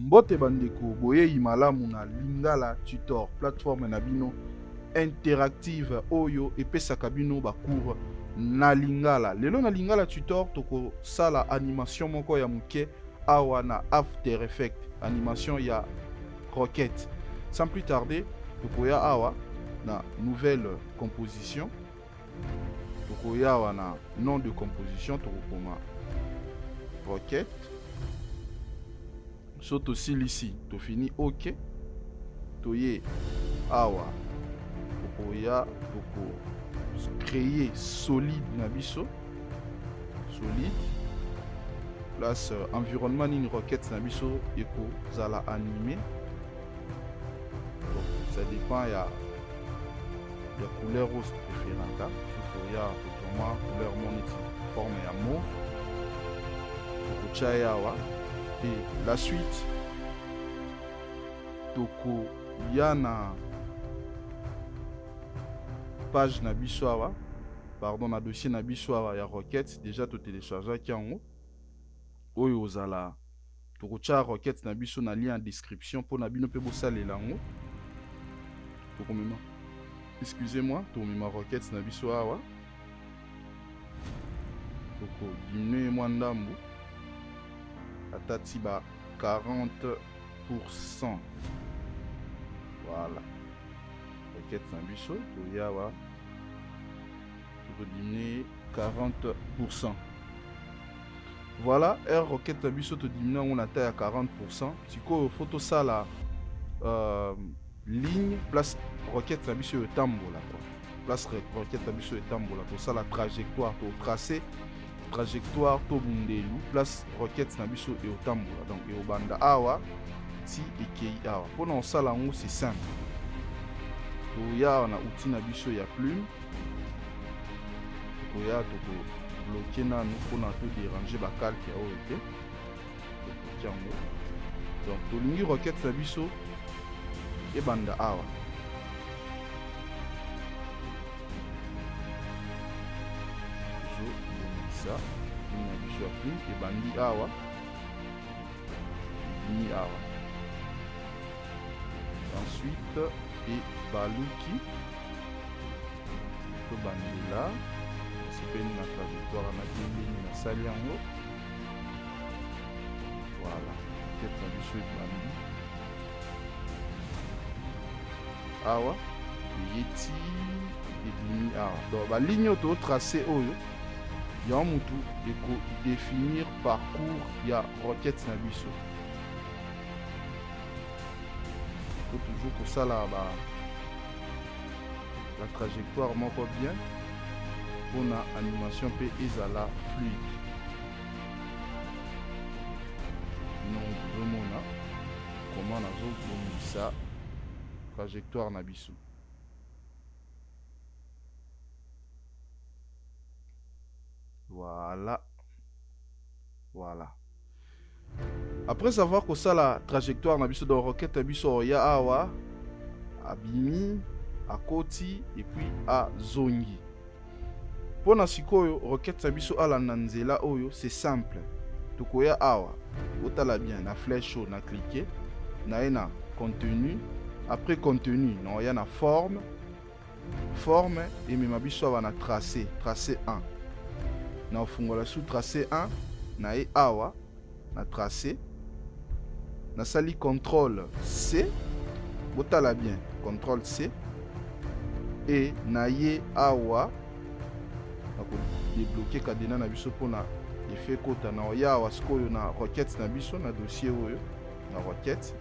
Mbote bandeko boye imalamu na Lingala Tutor, plateforme na bino interactive oyo epesaka bino bacours na Lingala. Lelo na Lingala Tutor toko sala animation moko ya muke awa na After Effects, animation ya Rocket. Sans plus tarder, toko ya awa na nouvelle composition. Toko ya awa na nom de composition toko koma Rocket. Soto silisi to fini ok toye awa tokoya toko créer solide na biso solide place environnement nini Rocket na biso eko zala animé. Donc ça dépend ya couleur rose préférente tokoya tokoma couleur moniti forme ya mauve tokocha awa. Et la suite toko yana page na biso awa, pardon, na dossier na biso awa ya Rocket déjà to télécharger kiango oyo ozala toko cha Rocket na biso na lien en description pour na bino pe bosalela ngo toko mema, excusez-moi, to mema Rocket na biso awa toko diminuer mwa ndambu atati ba 40%. Voilà. Rocket na biso to yawa to diminuer 40%. Voilà, R Rocket na biso to diminuer on ata ya 40%. Siko photo sala ligne place Rocket na biso etambola quoi. Place Rocket na biso etambola to sala trajectoire to tracer trajectoire to bundelu place Rocket na biso et otambola donc et obanda awa ti ekei awa pona osala ngo c'est simple to ya na outil na biso ya plume to ya to bloquer nanu pona to déranger ba calque oyo te to kiango donc to lingi Rocket na biso e banda awa ça na biso ya plume e bandi awa ni awa ensuite e baluki to bandela sipeni na trajectoire na kembeni na sali yango voilà peut-être na biso e bandi awa yeti e bimi awa donc baligne oyo to tracé oyo ya mutu eko définir parcours ya Rocket na biso to toujours pour ça là la trajectoire moko bien pour na animation pe ezala fluide non bomona comment nazo bomisa trajectoire na biso. Voilà. Voilà. Après avoir que ça la trajectoire na biso dans Rocket na biso ya awa abimi akoti et puis a zongi. Pona sikoyo Rocket na biso ala nanzela oyo c'est simple. Tokoya awa otala bien na flèche ou na cliquer na ena contenu après contenu na ya na forme et même biso awa na tracé 1. Na fungola sous tracé 1 na e awa na tracé na sali contrôle C botala bien contrôle C et na ye awa na ko débloquer kadena na biso pona effet kota na ya awa skoyo na Rocket na biso na dossier oyo na Rocket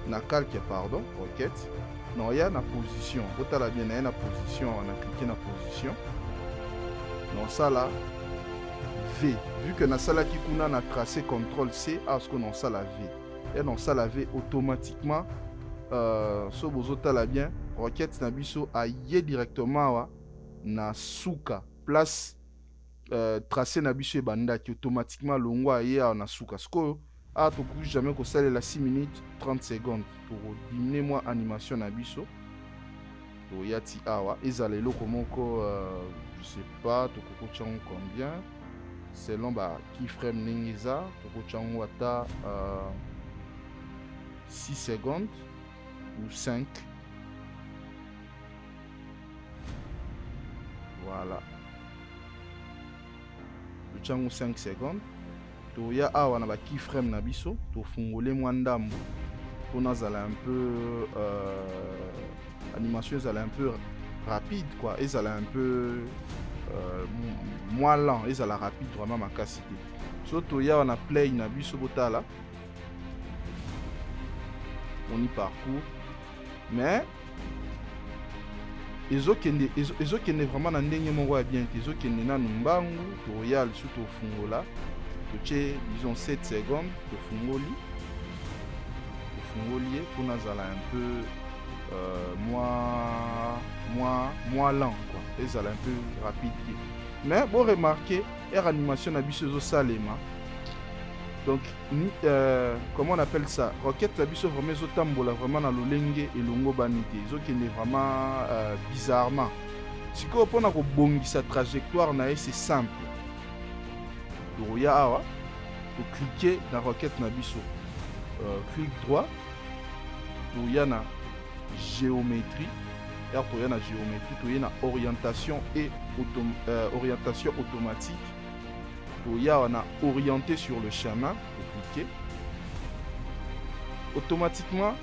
na calque pardon Rocket na ya na position botala bien na position on a cliqué na position non ça là V vu que na sala qui kuna na tracé contrôle C à ce qu'on en ça la V et non ça la V automatiquement so bozota la bien Rocket na biso a yé directement wa na suka place tracé na biso e banda qui automatiquement longwa yé na suka sko a to ku jamais ko sala la 6 minutes 30 secondes pour diminuer moi animation na biso to yati awa ezala eloko moko je sais pas tokoko chango combien selon keyframe ndenge eza tokotia yango ata 6 secondes ou 5. Voilà, totia yango 5 secondes. Toya awa na keyframe na biso tofungole mwa ndambo mpona azala un peu animation ezala un peu rapide quoi, ezala un peu moins lent, ezala rapide vraiment makasi te. So toya wana play na biso botala on y parcourt, mais ezokende vraiment na ndenge moko ya bien te, ezokende nanu mbangu. Toya lisusu tofungola totie disons 7 secondes tofungoli mpona azala un peu moins lent quoi, ezala un peu rapide te. Mais bon remarquer air animation na biso ezosalema, donc comment on appelle ça, roquette na biso vraiment ezotambola vraiment na lolenge elongo bani te, ezokende vraiment bizarrement. Sikoyo mpona kobongisa trajectoire na ye c'est simple, toya awa tocliquer na roquette na biso, clic droit toya na géométrie, toya na géométrie toya na orientation et orientation automatique, toya na orienter sur le chemin, cliquer automatiquement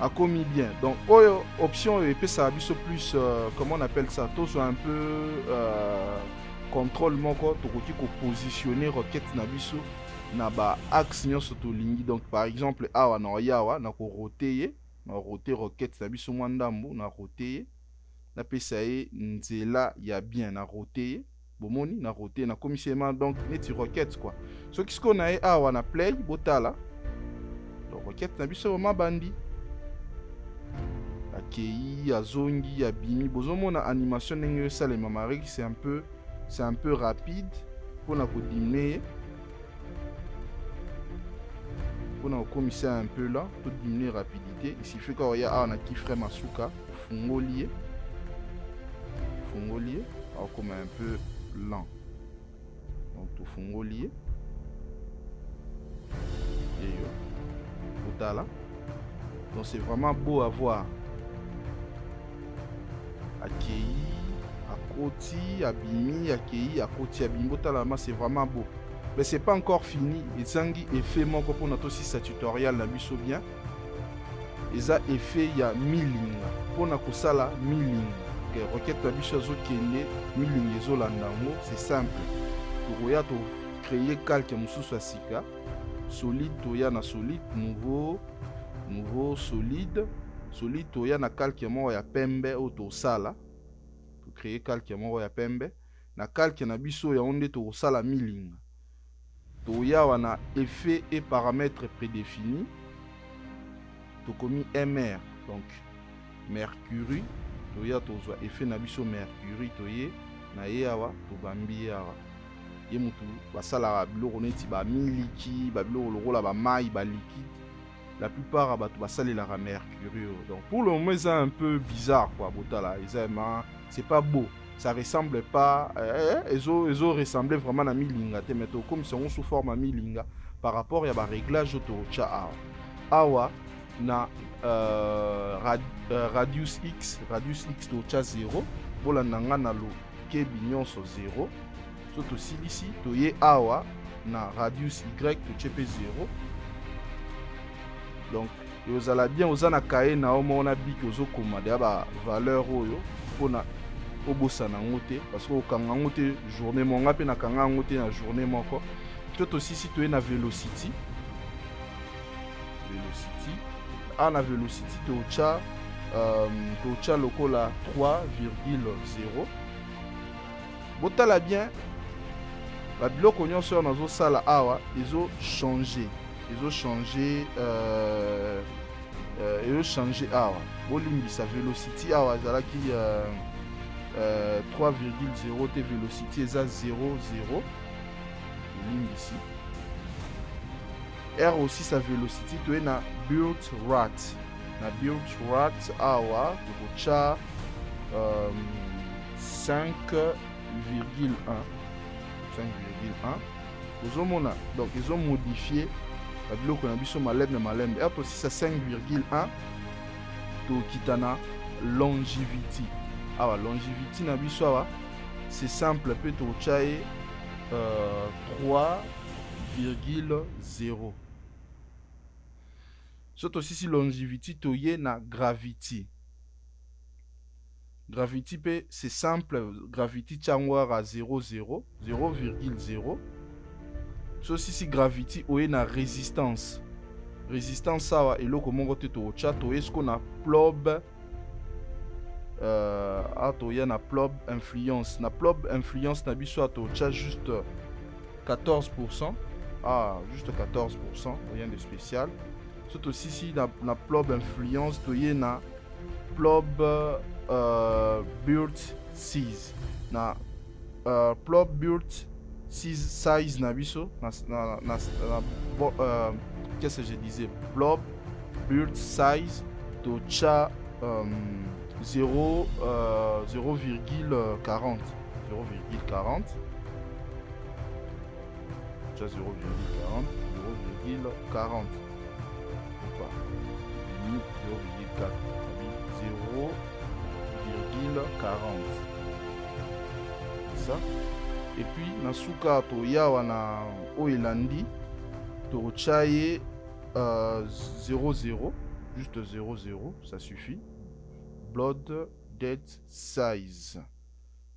akomi bien. Donc option epesa biso plus comment on appelle ça, tozwa un peu contrôle moko tokoki ko positionner roquette na biso na axe nyonso tolingi. Donc par exemple awa na yawa na ko roter roquette na biso mwa ndambo na roter na pesa ye nzela ya bien na roter bomoni na roter na komisema, donc neti roquette quoi. So kisiko na ye awa na play botala, donc roquette na biso ma bandi akei azongi abimi, bozomona animation ndenge esalema mareki, c'est un peu rapide mpona kodimine, mpona kokomisa un peu là to diminuer rapidité. Il suffit ka oya awa na keyframe asuka ofungoli comme un peu lent, donc tofungoli et otala, donc c'est vraiment beau à voir. Akei akoti abimi, akei akoti abimi, botalama c'est vraiment beau. Mais c'est pas encore fini, ezangi effet moko mpona tosisa tutoriel na biso bien, eza effet ya milinga mpona kosala milinga. Okay, roquette na biso azokende milinga ezolanda yango, c'est simple. Tokoya to créer calque mosusu ya sika, solide toya na solide, nouveau solide toya na calque moko ya pembe oyo tosala, to créer calque moko ya pembe na calque na biso ya onde tokosala milinga. Toya wana effet et paramètres prédéfinis, tokomi MR, donc mercury, toya tozwa effet na biso mercury, toye na ye awa tobambi awa ye mutu basalaka biloko neti bamiliki babiloko lokola bamai baliquide, la plupart à bato basalelaka mercury. Donc pour le moment c'est un peu bizarre quoi, botala c'est pas beau, ça ressemble pas ezo ressemble vraiment à milinga te, mais comme c'est sous forme à milinga par rapport à ba réglage to cha awa na radius x to cha 0 bolanda nga na lo kebi nyonso 0, so to silisi to ye awa na radius y to chepe 0. Donc ozala bien ozana kaye na omona biki ozokoma de ba valeur oyo pona obosana ngote, parce que okanga ngote journée monga pe na kanga ngote na journée moko. Toto sisi to na velocity na velocity to cha lokola 3,0. Botala bien ba biloko nyonso nazo sala awa ezo changer awa bolimbisa velocity awa ezalaki 3,0 te, velocity eza 0,0 olimbisi. R aussi sa velocity toye na build rat awa tokocha 5,1 5,1. Ozomona donc ils ont modifié la biloko na biso malembe malembe. Et aussi ça 5,1 to kitana longevity. Ah longevity na biso awa c'est simple peut to chaye 3,0. Surtout aussi si longevity to ye na gravity. Gravity P, c'est simple, gravity changwara 0,0. So si gravity oye na résistance. Résistance sawa et loko mongo te to chat to est-ce qu'on a plob toya na plob influence. Na plob influence na biso to chat juste 14%. Ah, juste 14%, rien de spécial. Surtout si na plob influence toye na plob Burt 6 na plob Burt 6 size na biso qu'est-ce que je disais, plob Burt size to cha 0,40 cha 0,40 ça. Et puis nasuka to yawa na oilandi to chaye 0,0, juste 0,0, ça suffit. Blood dead size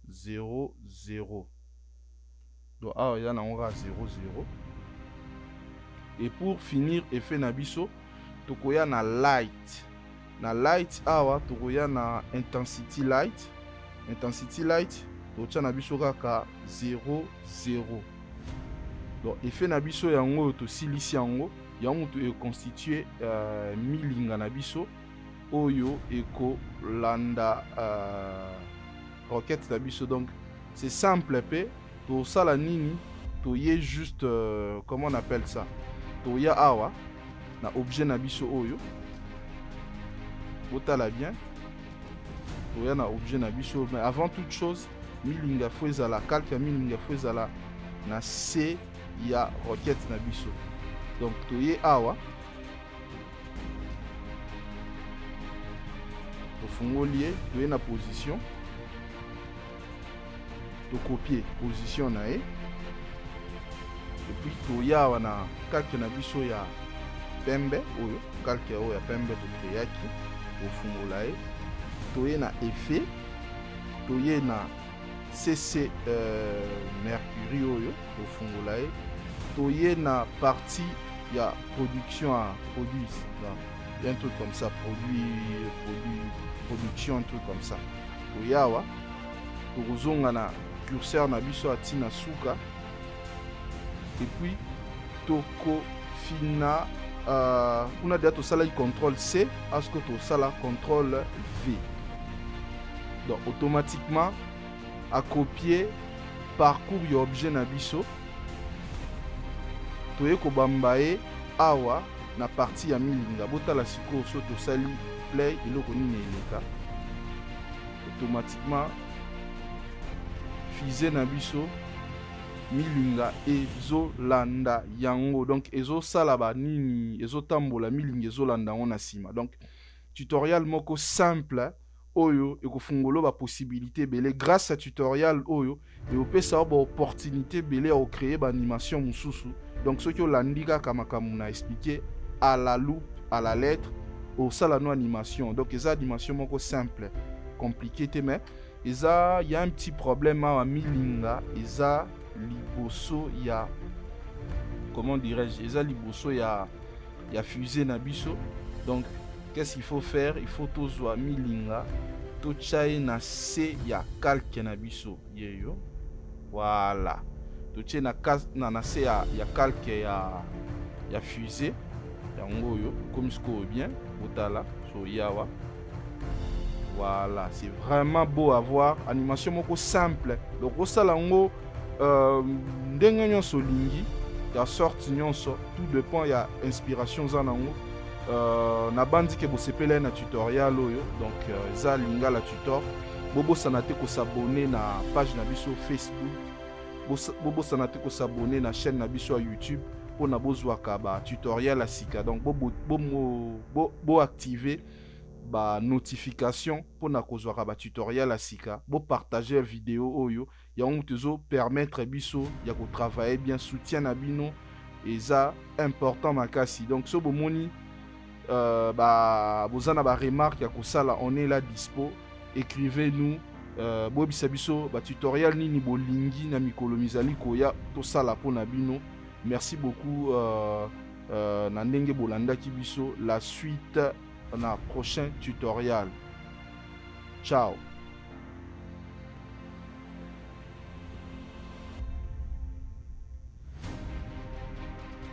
0,0. Donc il y en a on aura 0,0. Et pour finir effet nabiso tokoya na light. Na light awa tokoya na intensity light. Intensity light tocha na biso kaka 0,0. Donc effet na biso yango to silisi yango to est constitué milinga na biso oyo eko landa roquette na biso. Donc c'est simple pe to sala nini to ye juste comment on appelle ça, to ya awa na objet na biso oyo botala bien to ya na objet na biso. Mais avant toute chose milinga fo ezala calque, milinga fo ezala na C ya roquette na biso. Donc to ye awa to fungoli to ye na position to copier position na e. Et puis to ya awa na calque na biso ya pembe oyo calque oyo ya pembe to créaki to fungola e. To ye na effet to ye na CC mercury oyo to fungola e. To ye na partie ya production à produit, il y a un truc comme ça, production, un truc comme ça. To yawa to zonga na curseur na biso atina suka. Et puis toko fina on a déjà to sala contrôle C asko to sala contrôle V. Donc automatiquement à copier parcours ya objet na biso toye ko bambaye awa na partie ya milinga. Botala siko so to sali play iloko nini eleka automatiquement fusée na biso milinga ezo landa yango. Donc ezo sala ba nini ezo tambola milinga ezo landa on na sima. Donc tutoriel moko simple oyo ekofungolo ba possibilité belé grâce à tutoriel oyo et opesa ba opportunité belé à créer ba animation mususu. Donc ce que l'andika kamakamu na expliqué à la loupe à la lettre au salano animation. Donc les animations moko simple compliqué mais il y a un petit problème à milinga eza liboso ya comment dirais-je, eza liboso ya fusée na biso. Donc qu'est-ce qu'il faut faire? Il faut tozwa milinga to chaye na C ya calque na biso yeyo. Voilà. To chaye na C ya calque ya fusée yango yo comme ce qu'on bien otala so yawa. Voilà, c'est vraiment beau à voir. Animation moko simple. Donc osala ngo ndenge nyonso lingi ya sorte nyonso, tout dépend ya inspiration za nango. Na bandi ke bosepele na tutoriel oyo. Donc za linga la tutor. Bobo sanate ko s'abonner na page na biso Facebook bobosana te s'abonner na chaîne na biso ya YouTube pour na bozwaka ba tutoriel ya sika. Donc bo activer ba notification pour na kozwaka ba tutoriel ya sika, bo partager vidéo oyo ya on tezo permettre biso ya ko travailler bien, soutien na bino eza important makasi. Donc so bomoni bozana ba remarque ya kosala, on est là dispo, écrivez-nous. Bobisa biso ba tutoriel nini bolingi na mikolo mizali koya tosala po na bino. Merci beaucoup na ndenge bolandaki biso. La suite na prochain tutoriel. Ciao.